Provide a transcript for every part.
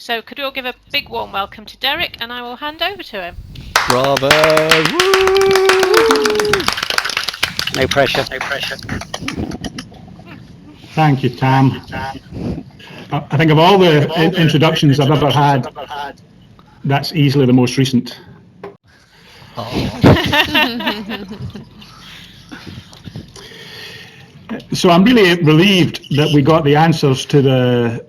So could we all give a big warm welcome to Derek, and I will hand over to him. Bravo! Woo! No pressure. No pressure. Thank you, Tam. I think of all the introductions I've ever had, that's easily the most recent. So I'm really relieved that we got the answers to the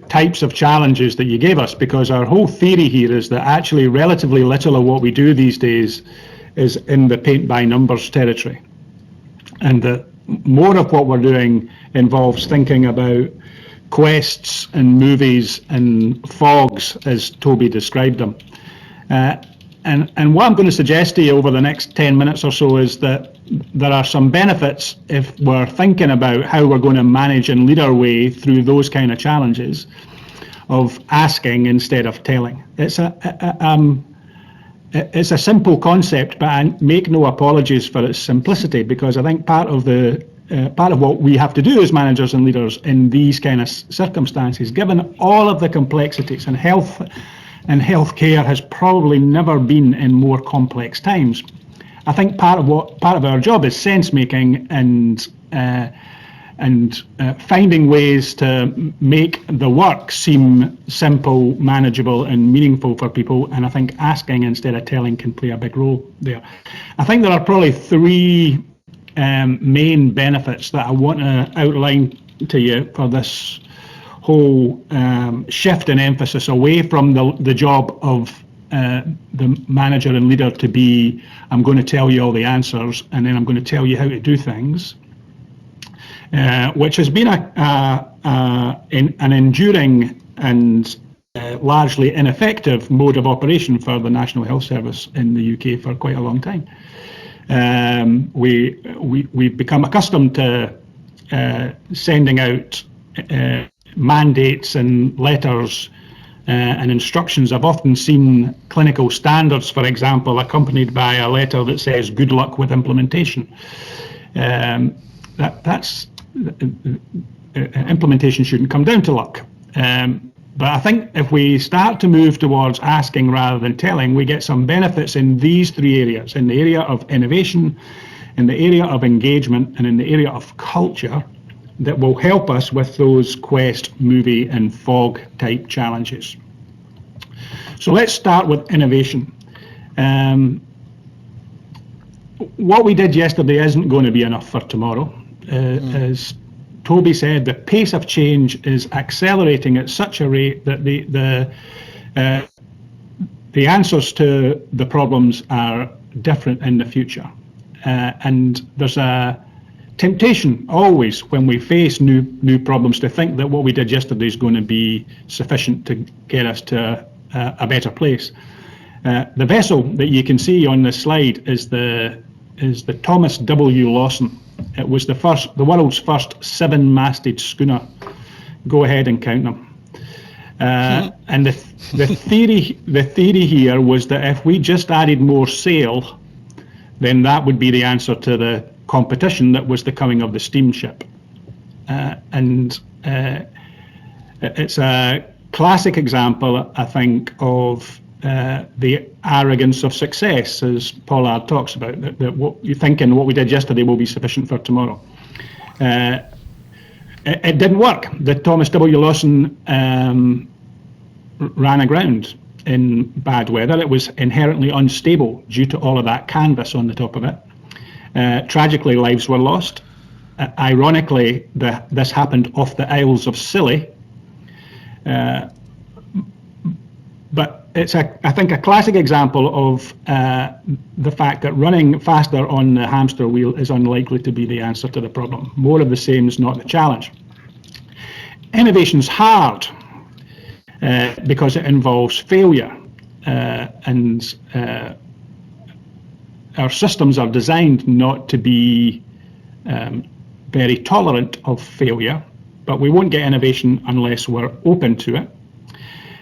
types of challenges that you gave us, because our whole theory here is that actually relatively little of what we do these days is in the paint by numbers territory, and that more of what we're doing involves thinking about quests and movies and fogs, as Toby described them. And what I'm going to suggest to you over the next 10 minutes or so is that there are some benefits if we're thinking about how we're going to manage and lead our way through those kind of challenges of asking instead of telling. It's a simple concept, but I make no apologies for its simplicity, because I think part of what we have to do as managers and leaders in these kind of circumstances, given all of the complexities, and healthcare has probably never been in more complex times. I think part of our job is sense making and finding ways to make the work seem simple, manageable, and meaningful for people. And I think asking instead of telling can play a big role there. I think there are probably three main benefits that I want to outline to you for this whole shift in emphasis away from the job of the manager and leader to be, I'm going to tell you all the answers and then I'm going to tell you how to do things, which has been an enduring and largely ineffective mode of operation for the National Health Service in the UK for quite a long time. We've become accustomed to sending out mandates and letters and instructions. I've often seen clinical standards, for example, accompanied by a letter that says good luck with implementation. Implementation shouldn't come down to luck. But I think if we start to move towards asking rather than telling, we get some benefits in these three areas: in the area of innovation, in the area of engagement, and in the area of culture, that will help us with those quest, movie, and fog type challenges. So let's start with innovation. What we did yesterday isn't going to be enough for tomorrow. As Toby said, the pace of change is accelerating at such a rate that the answers to the problems are different in the future. And there's a temptation always when we face new problems to think that what we did yesterday is going to be sufficient to get us to a better place. The vessel that you can see on this slide is the Thomas W. Lawson. It was the world's first 7-masted schooner. Go ahead and count them. And the theory here was that if we just added more sail, then that would be the answer to the competition that was the coming of the steamship. It's a classic example, I think, of the arrogance of success, as Pollard talks about, that what you think and what we did yesterday will be sufficient for tomorrow. It didn't work. The Thomas W. Lawson ran aground in bad weather. It was inherently unstable due to all of that canvas on the top of it. Tragically, lives were lost. Ironically, this happened off the Isles of Scilly. But it's, I think, a classic example of the fact that running faster on the hamster wheel is unlikely to be the answer to the problem. More of the same is not the challenge. Innovation's hard because it involves failure, and our systems are designed not to be very tolerant of failure, but we won't get innovation unless we're open to it.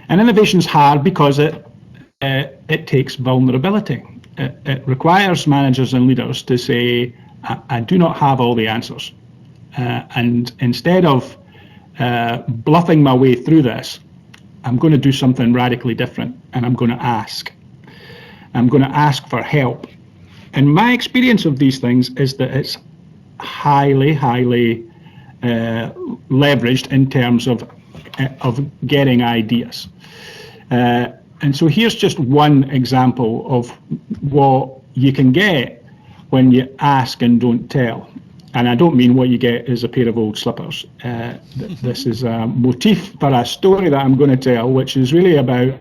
And innovation's hard because it takes vulnerability. It requires managers and leaders to say, I do not have all the answers. And instead of bluffing my way through this. I'm going to do something radically different, and I'm going to ask. I'm going to ask for help. And my experience of these things is that it's highly leveraged in terms of getting ideas. And so here's just one example of what you can get when you ask and don't tell. And I don't mean what you get is a pair of old slippers. This is a motif for a story that I'm going to tell, which is really about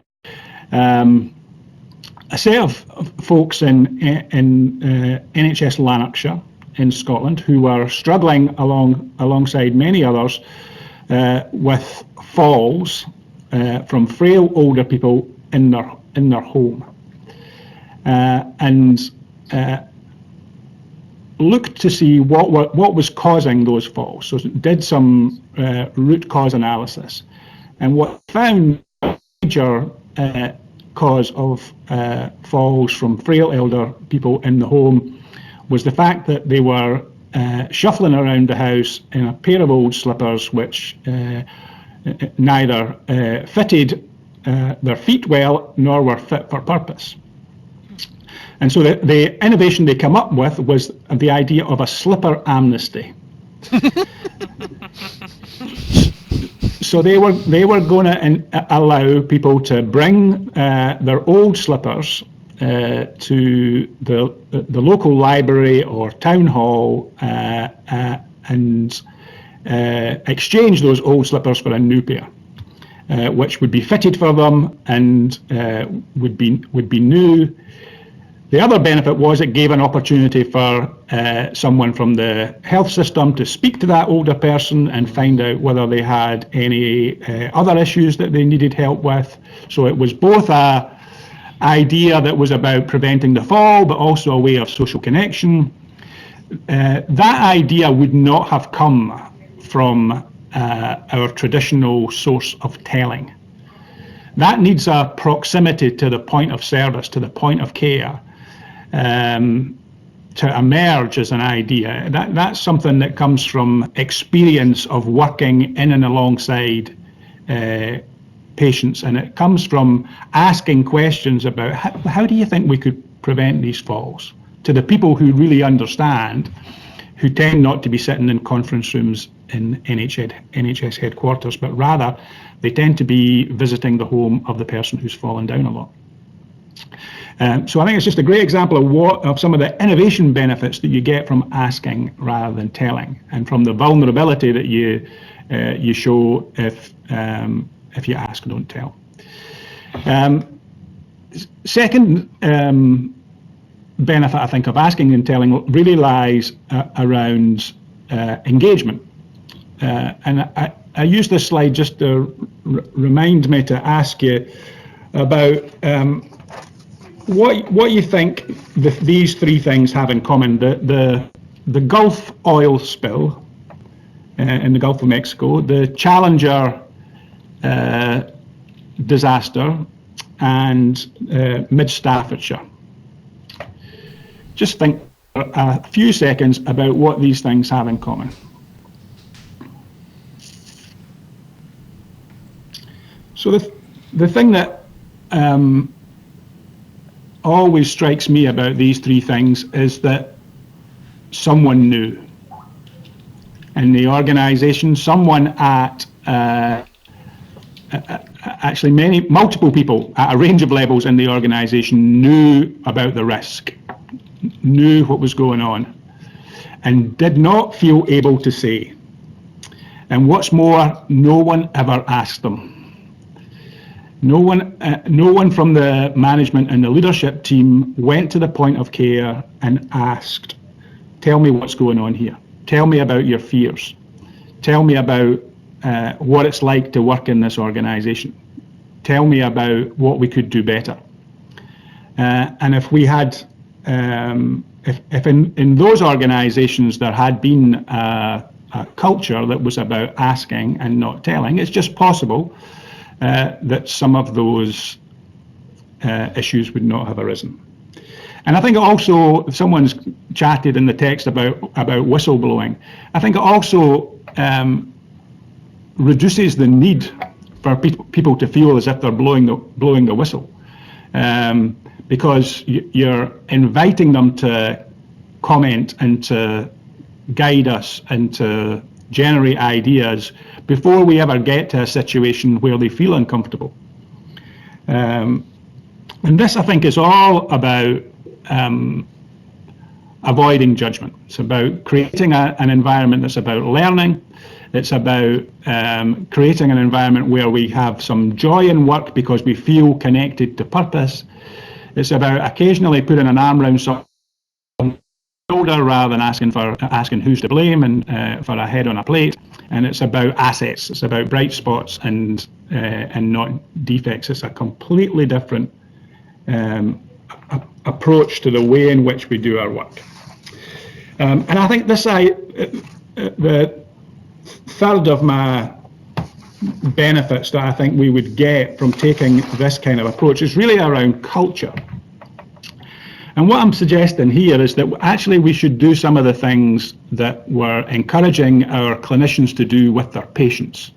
a set of folks in NHS Lanarkshire in Scotland who were struggling alongside many others with falls from frail older people in their home, and looked to see what was causing those falls. So did some root cause analysis, and what found a major cause of falls from frail elder people in the home was the fact that they were shuffling around the house in a pair of old slippers which neither fitted their feet well nor were fit for purpose. And so the innovation they come up with was the idea of a slipper amnesty. So they were going to allow people to bring their old slippers to the local library or town hall and exchange those old slippers for a new pair, which would be fitted for them and would be new. The other benefit was it gave an opportunity for someone from the health system to speak to that older person and find out whether they had any other issues that they needed help with. So it was both a idea that was about preventing the fall, but also a way of social connection. That idea would not have come from our traditional source of telling. That needs a proximity to the point of service, to the point of care, to emerge as an idea. That's something that comes from experience of working in and alongside patients, and it comes from asking questions about how do you think we could prevent these falls, to the people who really understand, who tend not to be sitting in conference rooms in NHS headquarters, but rather they tend to be visiting the home of the person who's fallen down a lot. So I think it's just a great example of some of the innovation benefits that you get from asking rather than telling, and from the vulnerability that you show if you ask and don't tell. Second benefit, I think, of asking and telling really lies around engagement. And I use this slide just to remind me to ask you about what you think these three things have in common. The Gulf oil spill in the Gulf of Mexico, the Challenger disaster, and mid-Staffordshire. Just think for a few seconds about what these things have in common. So the thing that always strikes me about these three things is that someone knew in the organisation, someone at actually multiple people at a range of levels in the organisation knew about the risk, knew what was going on, and did not feel able to say. And what's more, no one ever asked them. No one from the management and the leadership team went to the point of care and asked, tell me what's going on here. Tell me about your fears. Tell me about what it's like to work in this organisation. Tell me about what we could do better. And if we had, if in those organisations there had been a culture that was about asking and not telling, it's just possible that some of those issues would not have arisen. And I think also, someone's chatted in the text about whistleblowing. I think it also reduces the need for people to feel as if they're blowing the whistle, because you're inviting them to comment and to guide us and to generate ideas before we ever get to a situation where they feel uncomfortable. And this, I think, is all about avoiding judgment. It's about creating an environment that's about learning. It's about creating an environment where we have some joy in work because we feel connected to purpose. It's about occasionally putting an arm around someone's shoulder rather than asking who's to blame and for a head on a plate. And it's about assets. It's about bright spots and not defects. It's a completely different approach to the way in which we do our work. And I think the third of my benefits that I think we would get from taking this kind of approach is really around culture. And what I'm suggesting here is that actually we should do some of the things that we're encouraging our clinicians to do with their patients.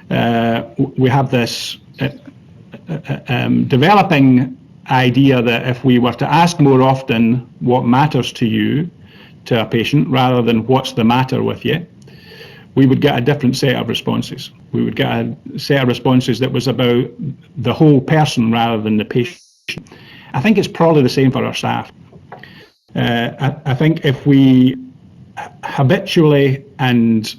We have this developing idea that if we were to ask more often what matters to you, to a patient, rather than what's the matter with you, we would get a different set of responses. We would get a set of responses that was about the whole person rather than the patient. I think it's probably the same for our staff. I think if we habitually and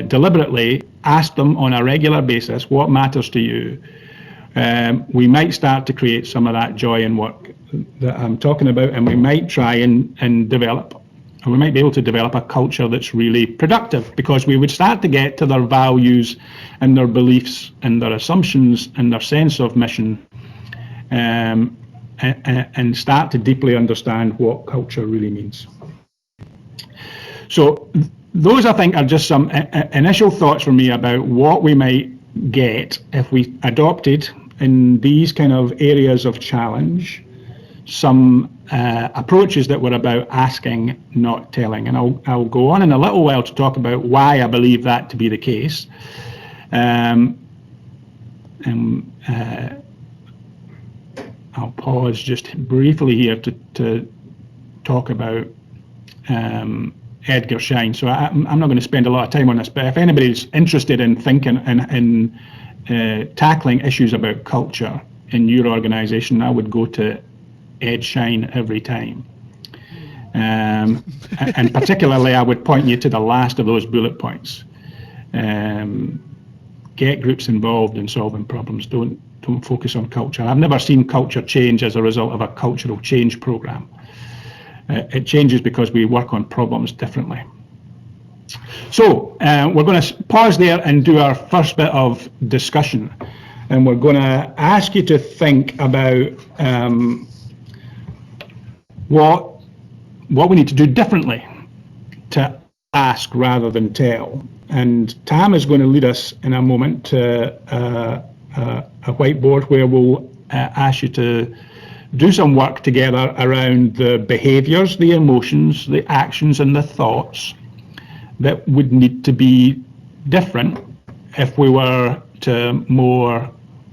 deliberately ask them on a regular basis what matters to you, we might start to create some of that joy in work that I'm talking about, and we might try and develop, and we might be able to develop a culture that's really productive, because we would start to get to their values and their beliefs and their assumptions and their sense of mission, and start to deeply understand what culture really means. So those, I think, are just some initial thoughts for me about what we might get if we adopted, in these kind of areas of challenge, some approaches that were about asking, not telling. And I'll go on in a little while to talk about why I believe that to be the case. I'll pause just briefly here to talk about Edgar Schein. So I'm not going to spend a lot of time on this, but if anybody's interested in thinking and tackling issues about culture in your organization, I would go to Ed Schein every time. And particularly, I would point you to the last of those bullet points. Get groups involved in solving problems. Don't focus on culture. I've never seen culture change as a result of a cultural change program. It changes because we work on problems differently. So we're going to pause there and do our first bit of discussion. And we're going to ask you to think about what we need to do differently to ask rather than tell. And Tam is going to lead us in a moment to a whiteboard where we'll ask you to do some work together around the behaviours, the emotions, the actions and the thoughts that would need to be different if we were to more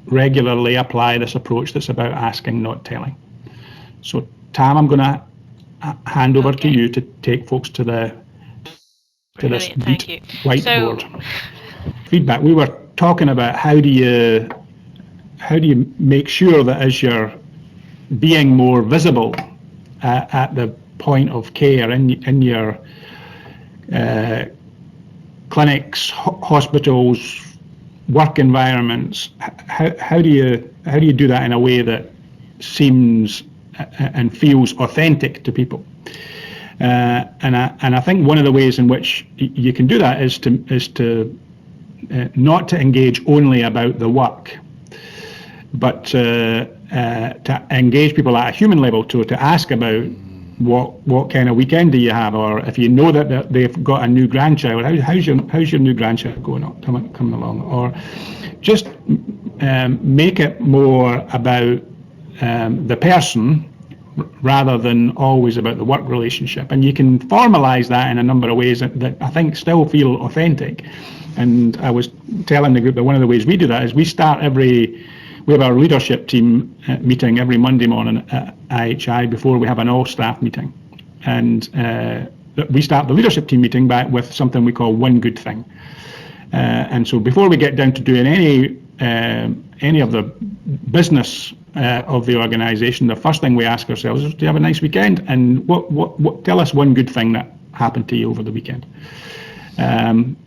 regularly apply this approach that's about asking, not telling. So Tam, I'm going to hand over to you to take folks to this whiteboard. So, feedback. We were talking about how do you make sure that as you're being more visible at the point of care in your clinics, hospitals, work environments, how do you do that in a way that seems and feels authentic to people? And I think one of the ways in which you can do that is to not to engage only about the work, but to engage people at a human level, to ask about what kind of weekend do you have, or if you know that they've got a new grandchild, how's your new grandchild coming along, or just make it more about the person rather than always about the work relationship. And you can formalize that in a number of ways that I think still feel authentic, And I was telling the group that one of the ways we do that is we have our leadership team meeting every Monday morning at IHI before we have an all-staff meeting. And we start the leadership team meeting with something we call one good thing. And so before we get down to doing any of the business of the organisation, the first thing we ask ourselves is, do you have a nice weekend? And what tell us one good thing that happened to you over the weekend. And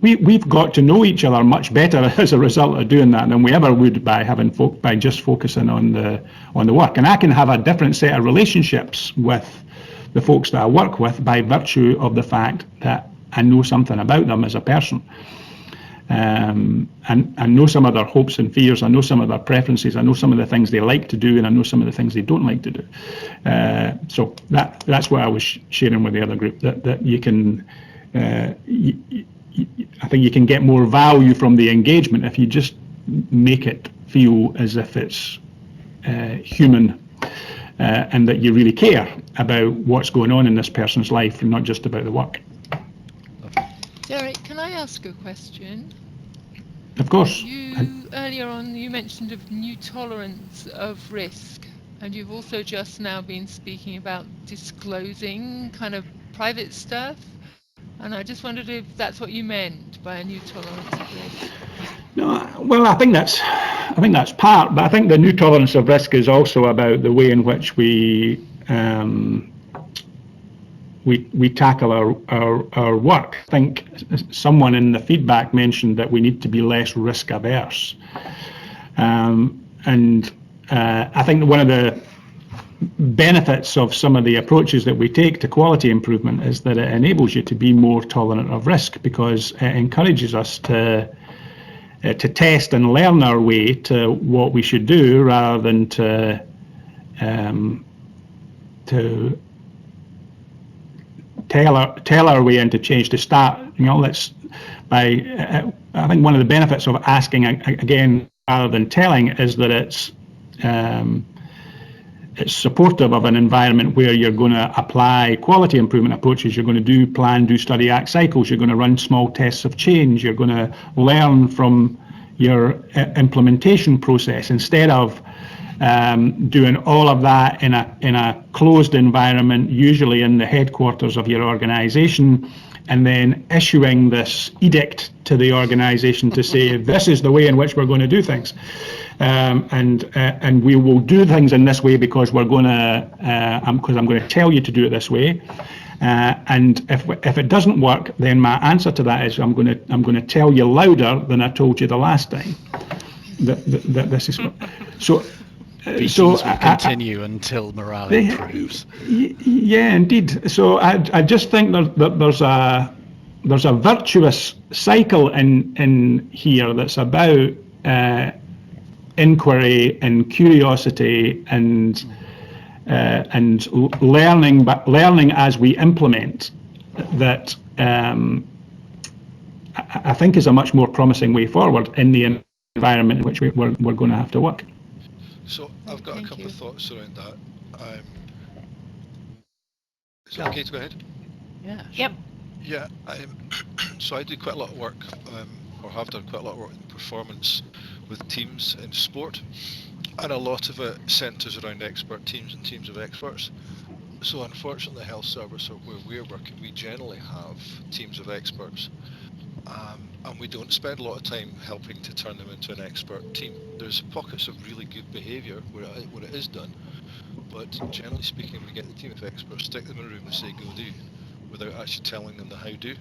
we've got to know each other much better as a result of doing that than we ever would by just focusing on the work. And I can have a different set of relationships with the folks that I work with by virtue of the fact that I know something about them as a person. And I know some of their hopes and fears, I know some of their preferences, I know some of the things they like to do, and I know some of the things they don't like to do. So that's what I was sharing with the other group, that you can, I think you can get more value from the engagement if you just make it feel as if it's human, and that you really care about what's going on in this person's life and not just about the work. Derek, can I ask a question? Of course. Earlier on, you mentioned a new tolerance of risk, and you've also just now been speaking about disclosing kind of private stuff. And I just wondered if that's what you meant by a new tolerance of risk. No, well, I think that's part, but I think the new tolerance of risk is also about the way in which we tackle our work. I think someone in the feedback mentioned that we need to be less risk averse, and I think one of the benefits of some of the approaches that we take to quality improvement is that it enables you to be more tolerant of risk, because it encourages us to test and learn our way to what we should do, rather than to tell our way into change. To start, I think one of the benefits of asking again rather than telling is that it's supportive of an environment where you're going to apply quality improvement approaches. You're going to do plan, do, study, act cycles. You're going to run small tests of change. You're going to learn from your implementation process, instead of doing all of that in a closed environment, usually in the headquarters of your organisation, and then issuing this edict to the organisation to say, this is the way in which we're going to do things, and we will do things in this way because we're going to, because I'm going to tell you to do it this way. And if it doesn't work, then my answer to that is I'm going to tell you louder than I told you the last time. That this is so. Meetings will continue until morale improves. Yeah, indeed. So I just think there's a virtuous cycle in here that's about inquiry and curiosity and learning, but learning as we implement, that I think is a much more promising way forward in the environment in which we're going to have to work. So I've got a couple of thoughts around that. Is it okay to go ahead? Yeah. Yep. Yeah. So I do quite a lot of work, or have done quite a lot of work in performance with teams in sport, and a lot of it centres around expert teams and teams of experts. So unfortunately, the health service, or where we're working, we generally have teams of experts. And we don't spend a lot of time helping to turn them into an expert team. There's pockets of really good behaviour where it is done, but generally speaking, we get the team of experts, stick them in a room and say go do, without actually telling them the how do.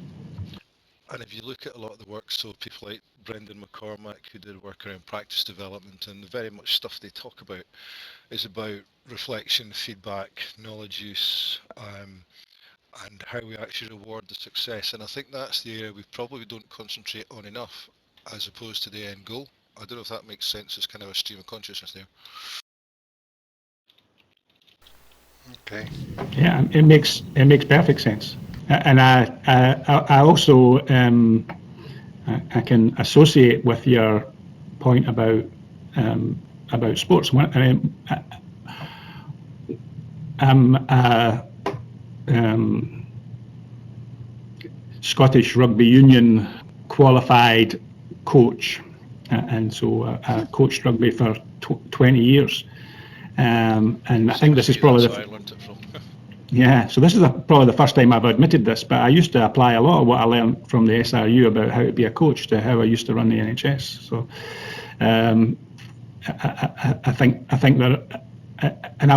And if you look at a lot of the work, so people like Brendan McCormack, who did work around practice development, and very much stuff they talk about is about reflection, feedback, knowledge use, and how we actually reward the success. And I think that's the area we probably don't concentrate on enough, as opposed to the end goal. I don't know if that makes sense. It's kind of a stream of consciousness there. Okay. Yeah, it makes perfect sense. And I also I can associate with your point about sports. Scottish Rugby Union qualified coach, and so I coached rugby for 20 years. And I think this is probably I learned it from. Yeah, so this is probably the first time I've admitted this, but I used to apply a lot of what I learned from the SRU about how to be a coach to how I used to run the NHS. So I think that, and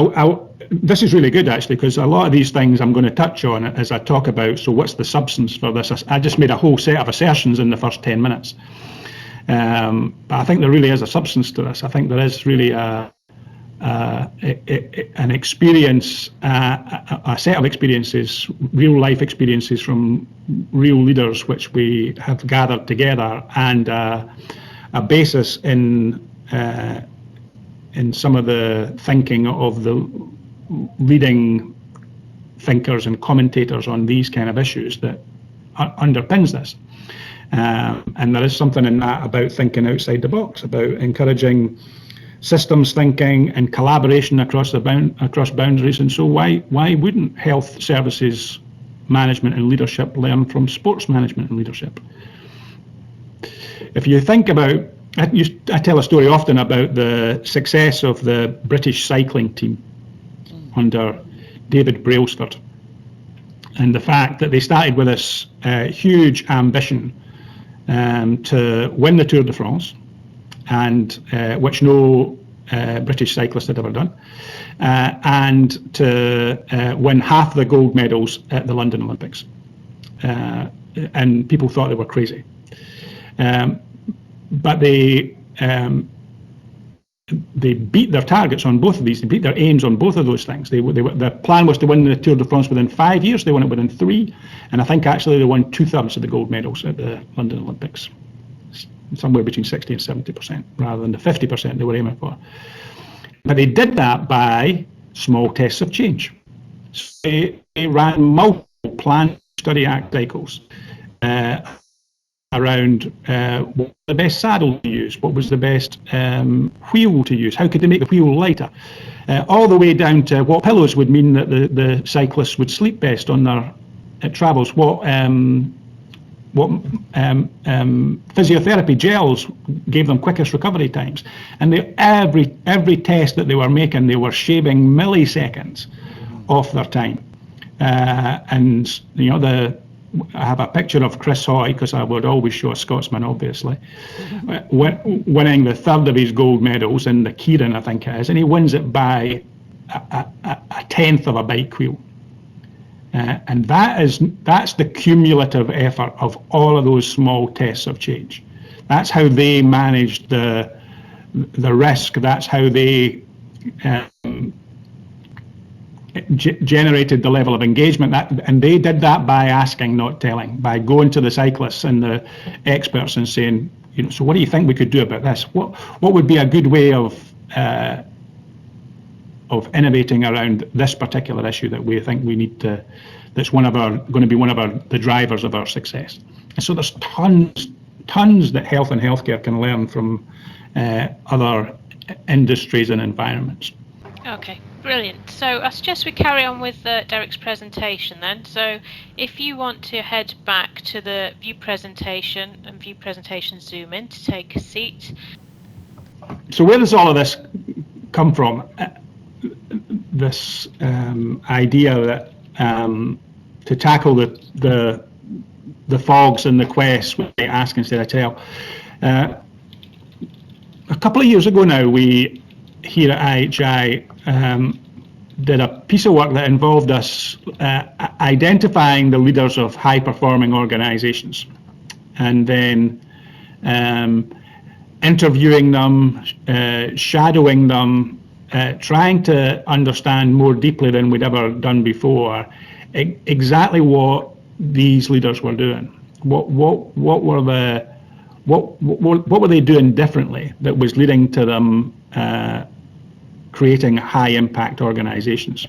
this is really good actually, because a lot of these things I'm going to touch on as I talk about. So what's the substance for this? I just made a whole set of assertions in the first 10 minutes. But I think there really is a substance to this. I think there is really an experience, a set of experiences, real life experiences from real leaders, which we have gathered together, and a basis in some of the thinking of the leading thinkers and commentators on these kind of issues that underpins this. And there is something in that about thinking outside the box, about encouraging systems thinking and collaboration across boundaries. And so why wouldn't health services management and leadership learn from sports management and leadership? If you think about, I tell a story often about the success of the British cycling team under David Brailsford, and the fact that they started with this huge ambition to win the Tour de France, and which no British cyclist had ever done, and to win half the gold medals at the London Olympics. And people thought they were crazy. But they beat their targets on both of these. They beat their aims on both of those things. The plan was to win the Tour de France within 5 years. They won it within 3, and I think actually they won 2/3 of the gold medals at the London Olympics, somewhere between 60 and 70%, rather than the 50% they were aiming for. But they did that by small tests of change. So they ran multiple plan, study, act cycles around what was the best saddle to use, what was the best wheel to use, how could they make the wheel lighter, all the way down to what pillows would mean that the cyclists would sleep best on their travels, what physiotherapy gels gave them quickest recovery times. And every test that they were making, they were shaving milliseconds off their time. And you know, I have a picture of Chris Hoy, because I would always show a Scotsman, obviously, winning the 3rd of his gold medals in the Keirin, I think it is, and he wins it by a 1/10 of a bike wheel. And that's the cumulative effort of all of those small tests of change. That's how they managed the risk. That's how they generated the level of engagement. And they did that by asking, not telling, by going to the cyclists and the experts and saying, you know, so what do you think we could do about this? What would be a good way of innovating around this particular issue that we think we need to, that's going to be one of the drivers of our success. And so there's tons that health and healthcare can learn from other industries and environments. Okay, brilliant. So I suggest we carry on with Derek's presentation then. So if you want to head back to the view presentation and view presentation zoom in to take a seat. So where does all of this come from? This idea that to tackle the fogs and the quests, we ask instead of tell. A couple of years ago now, we here at IHI did a piece of work that involved us identifying the leaders of high-performing organizations, and then interviewing them, shadowing them, trying to understand more deeply than we'd ever done before exactly what these leaders were doing. What were they doing differently that was leading to them creating high impact organizations?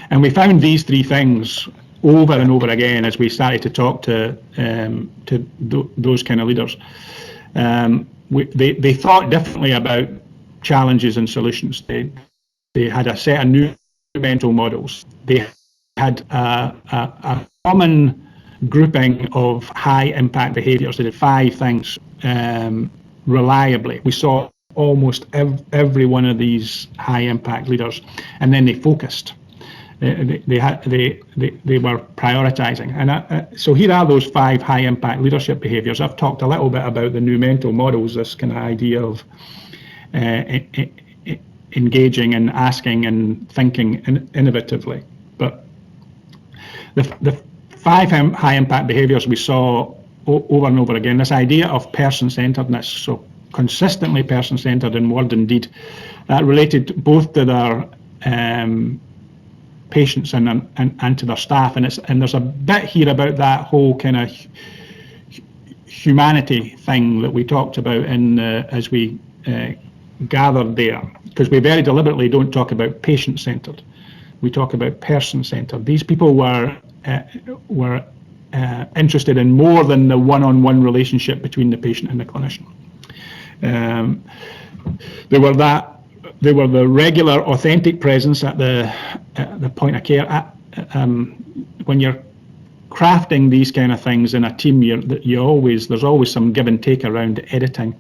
And we found these 3 things over and over again as we started to talk to those kind of leaders. They thought differently about challenges and solutions. They had a set of new mental models. They had a common grouping of high impact behaviours. They did 5 things reliably. We saw almost every one of these high impact leaders, and then they focused. They were prioritising, and so here are those 5 high impact leadership behaviours. I've talked a little bit about the new mental models, this kind of idea of engaging and asking and thinking innovatively. But the 5 high impact behaviours we saw over and over again, this idea of person-centeredness, so consistently person-centered in word and deed, that related both to their patients and to their staff, and there's a bit here about that whole kind of humanity thing that we talked about in as we gathered there, because we very deliberately don't talk about patient-centered, we talk about person-centered. These people were interested in more than the one-on-one relationship between the patient and the clinician. They were the regular, authentic presence at the point of care. When you're crafting these kind of things in a team, there's always some give and take around editing.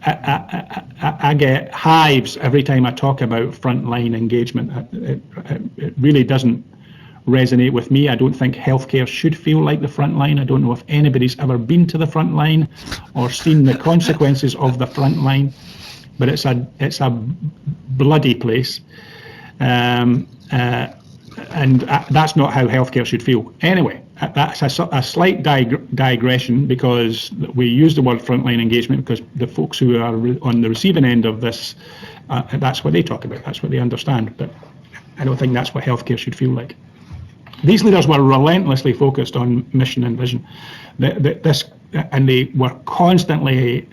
I get hives every time I talk about frontline engagement. It really doesn't resonate with me. I don't think healthcare should feel like the front line. I don't know if anybody's ever been to the front line or seen the consequences of the front line, but it's a bloody place, and that's not how healthcare should feel. Anyway, that's a slight digression, because we use the word frontline engagement because the folks who are on the receiving end of this, that's what they talk about, that's what they understand, but I don't think that's what healthcare should feel like. These leaders were relentlessly focused on mission and vision. And they were constantly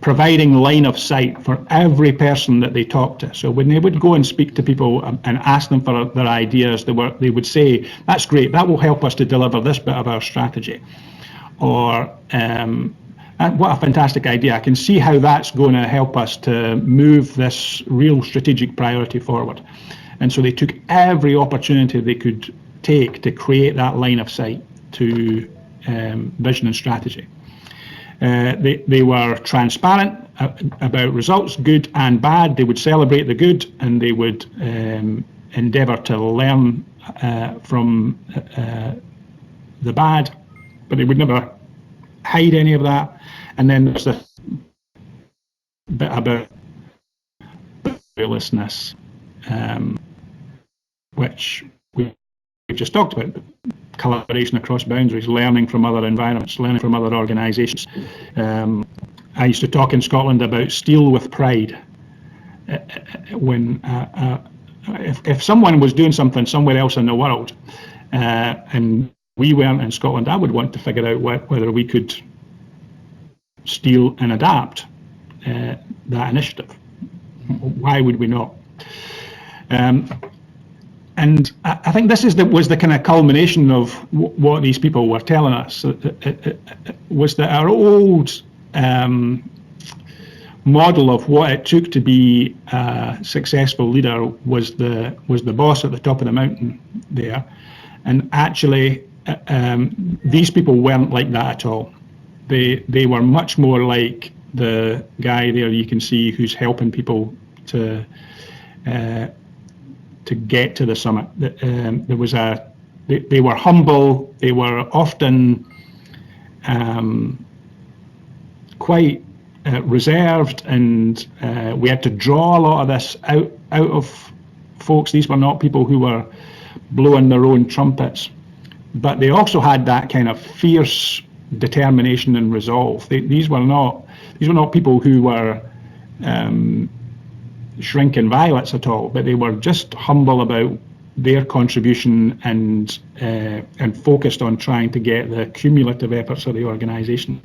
providing line of sight for every person that they talked to. So when they would go and speak to people and ask them for their ideas, they would say, "That's great, that will help us to deliver this bit of our strategy," or "What a fantastic idea, I can see how that's going to help us to move this real strategic priority forward." And so they took every opportunity they could take to create that line of sight to vision and strategy. They were transparent about results, good and bad. They would celebrate the good, and they would endeavour to learn from the bad, but they would never hide any of that. And then there's this bit about fearlessness, which we've just talked about. Collaboration across boundaries, learning from other environments, learning from other organisations. I used to talk in Scotland about steal with pride. When if someone was doing something somewhere else in the world, and we weren't in Scotland, I would want to figure out whether we could steal and adapt that initiative. Why would we not? And I think this was the kind of culmination of what these people were telling us. Was that our old model of what it took to be a successful leader was the boss at the top of the mountain there, and actually these people weren't like that at all. They were much more like the guy there you can see who's helping people to get to the summit. They were humble. They were often quite reserved, and we had to draw a lot of this out of folks. These were not people who were blowing their own trumpets, but they also had that kind of fierce determination and resolve. These were not people who were shrinking violets at all, but they were just humble about their contribution and focused on trying to get the cumulative efforts of the organisation.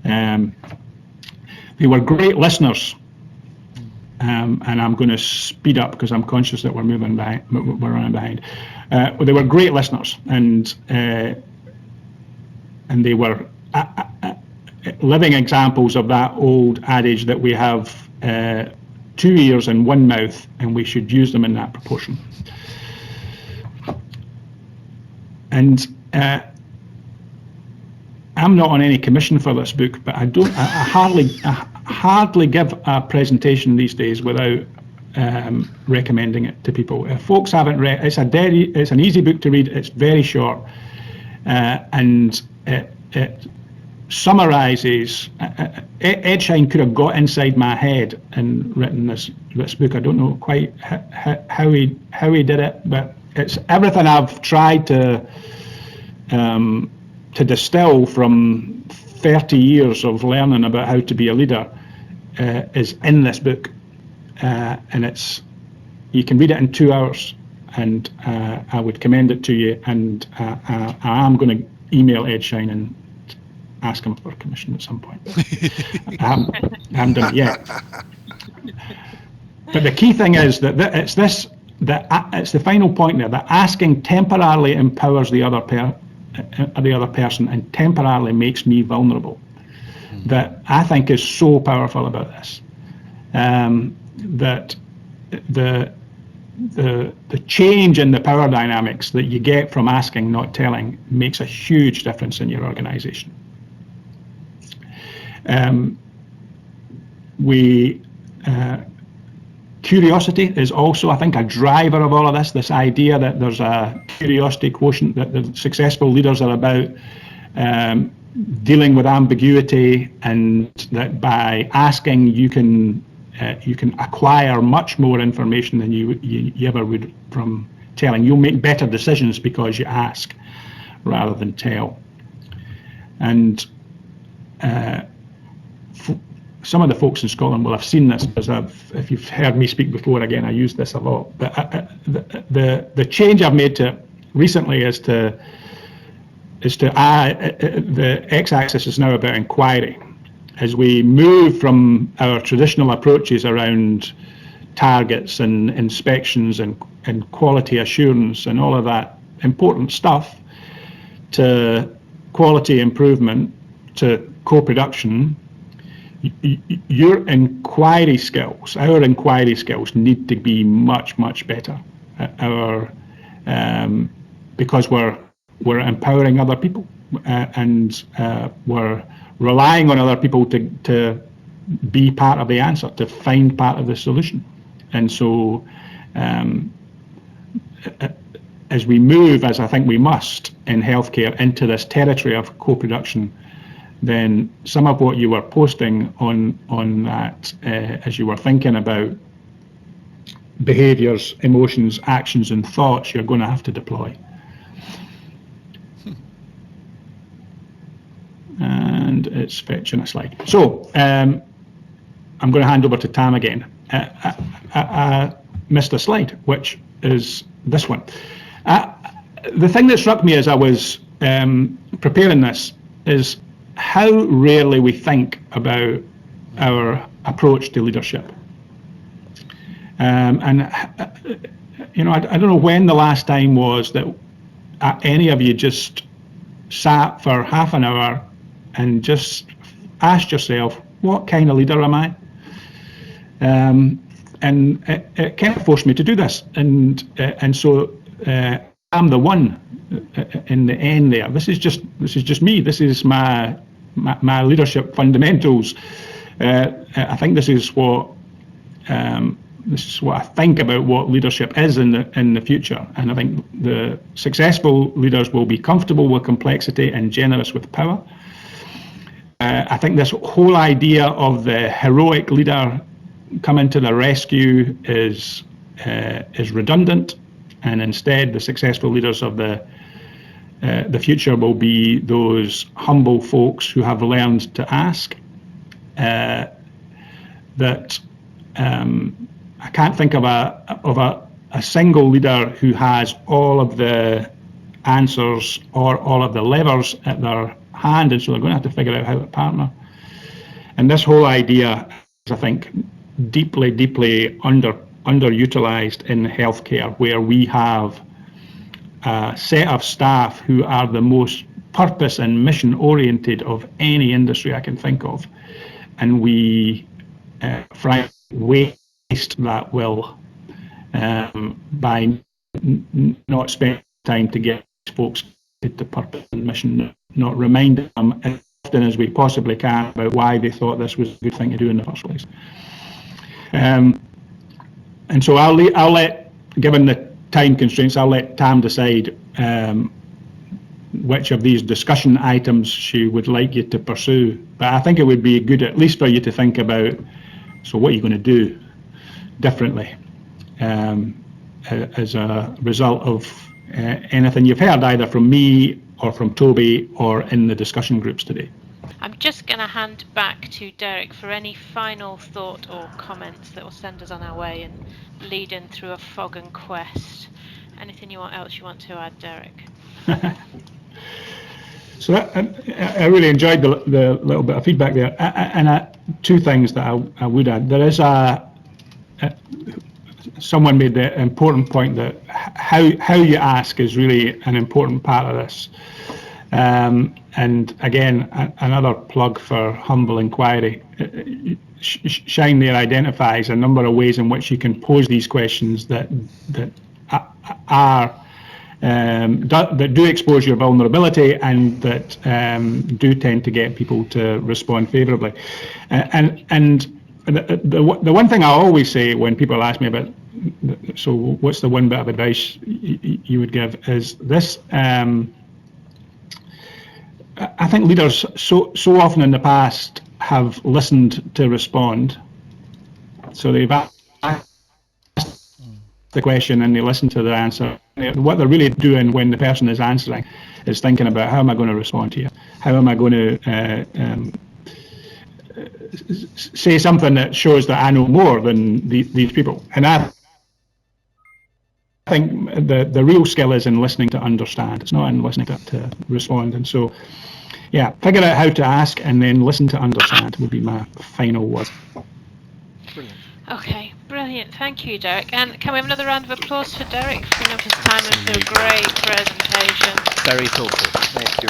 They were great listeners, and I'm going to speed up because I'm conscious that we're running behind. They were great listeners, and they were living examples of that old adage that we have 2 ears and 1 mouth, and we should use them in that proportion. And I'm not on any commission for this book, but I hardly give a presentation these days without recommending it to people. If folks haven't read, it's an easy book to read. It's very short, and it summarises. Ed Schein could have got inside my head and written this book. I don't know quite how he did it, but it's everything I've tried to distill from 30 years of learning about how to be a leader is in this book, and you can read it in 2 hours, and I would commend it to you. And I am going to email Ed Schein and ask him for a commission at some point. I haven't done it yet. But the key thing is that it's the final point there, that asking temporarily empowers the other person and temporarily makes me vulnerable. That I think is so powerful about this. That the change in the power dynamics that you get from asking, not telling, makes a huge difference in your organisation. Curiosity is also, I think, a driver of all of this. This idea that there's a curiosity quotient, that the successful leaders are about dealing with ambiguity, and that by asking you can acquire much more information than you ever would from telling. You'll make better decisions because you ask rather than tell. And some of the folks in Scotland will have seen this, because if you've heard me speak before, again, I use this a lot. But the change I've made to it recently is the x-axis is now about inquiry. As we move from our traditional approaches around targets and inspections and quality assurance and all of that important stuff, to quality improvement, to co-production, our inquiry skills need to be much, much better. Because we're empowering other people, and we're relying on other people to be part of the answer, to find part of the solution. And so as we move, as I think we must in healthcare, into this territory of co-production, then some of what you were posting on that, as you were thinking about behaviours, emotions, actions and thoughts, you're going to have to deploy. And it's fetching a slide. So I'm going to hand over to Tam again. I missed a slide, which is this one. The thing that struck me as I was preparing this is how rarely we think about our approach to leadership. And you know, I don't know when the last time was that any of you just sat for half an hour and just asked yourself, what kind of leader am I? And it kind of forced me to do this, and so I'm the one in the end there. This is just me. This is my leadership fundamentals. I think this is what I think about what leadership is in the future. And I think the successful leaders will be comfortable with complexity and generous with power. I think this whole idea of the heroic leader coming to the rescue is redundant, and instead the successful leaders of the future will be those humble folks who have learned to ask. I can't think of a single leader who has all of the answers or all of the levers at their hand, and so they're going to have to figure out how to partner. And this whole idea is, I think, deeply underutilized in healthcare, where we have a set of staff who are the most purpose and mission oriented of any industry I can think of, and we waste that will by not spending time to get folks the purpose and mission, not reminding them as often as we possibly can about why they thought this was a good thing to do in the first place. And so I'll let, given the time constraints, I'll let Tam decide which of these discussion items she would like you to pursue. But I think it would be good at least for you to think about, so what are you going to do differently as a result of anything you've heard either from me or from Toby or in the discussion groups today. I'm just going to hand back to Derek for any final thought or comments that will send us on our way and lead in through a fog and quest. Anything else you want to add, Derek? So I really enjoyed the little bit of feedback there, and two things that I would add. There is someone made the important point that how you ask is really an important part of this. And again, another plug for humble inquiry. Shine there identifies a number of ways in which you can pose these questions that do expose your vulnerability and that do tend to get people to respond favourably. And the one thing I always say when people ask me about, so what's the one bit of advice you would give, is this. I think leaders so often in the past have listened to respond. So they've asked the question and they listen to the answer. What they're really doing when the person is answering is thinking about, how am I going to respond to you? How am I going to say something that shows that I know more than these people? And I think the real skill is in listening to understand. It's not in listening to respond. And so, yeah, figure out how to ask and then listen to understand would be my final word. Brilliant. Okay, brilliant. Thank you, Derek. And can we have another round of applause for Derek for his time and for a great presentation? Very thoughtful. Thank you.